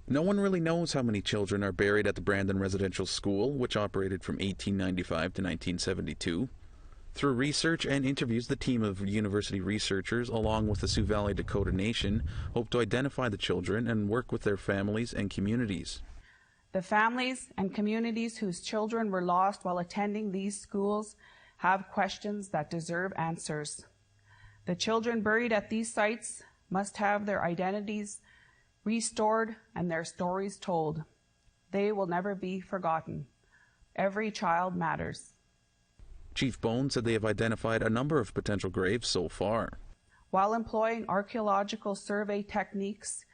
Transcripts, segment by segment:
No one really knows how many children are buried at the Brandon Residential School, which operated from 1895 to 1972. Through research and interviews, the team of university researchers, along with the Sioux Valley Dakota Nation, hope to identify the children and work with their families and communities. The families and communities whose children were lost while attending these schools have questions that deserve answers. The children buried at these sites must have their identities restored and their stories told. They will never be forgotten. Every child matters. Chief Bone said they have identified a number of potential graves so far. While employing archaeological survey techniques,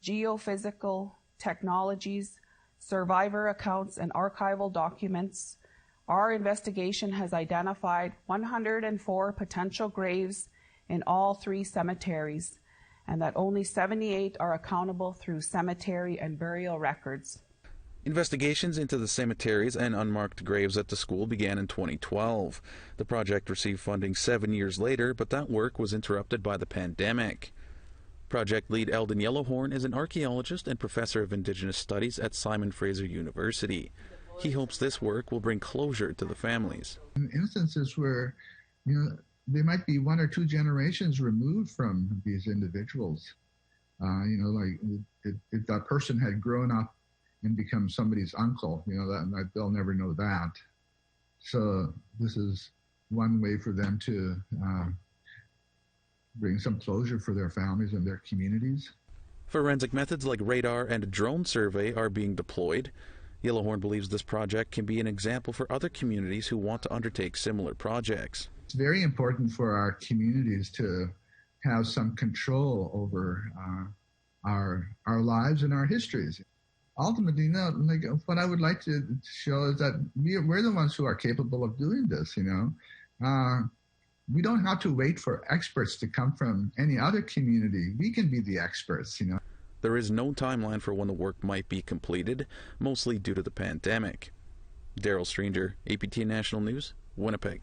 geophysical technologies, survivor accounts, and archival documents, our investigation has identified 104 potential graves in all 3 cemeteries, and that only 78 are accountable through cemetery and burial records. Investigations into the cemeteries and unmarked graves at the school began in 2012. The project received funding 7 years later, but that work was interrupted by the pandemic. Project lead Eldon Yellowhorn is an archaeologist and professor of Indigenous Studies at Simon Fraser University. He hopes this work will bring closure to the families. In instances where, they might be 1 or 2 generations removed from these individuals, if that person had grown up and become somebody's uncle, that they'll never know that. So this is one way for them to bring some closure for their families and their communities. Forensic methods like radar and drone survey are being deployed. Yellowhorn believes this project can be an example for other communities who want to undertake similar projects. It's very important for our communities to have some control over our lives and our histories. Ultimately, what I would like to show is that we're the ones who are capable of doing this, We don't have to wait for experts to come from any other community. We can be the experts, There is no timeline for when the work might be completed, mostly due to the pandemic. Daryl Stranger, APTN National News, Winnipeg.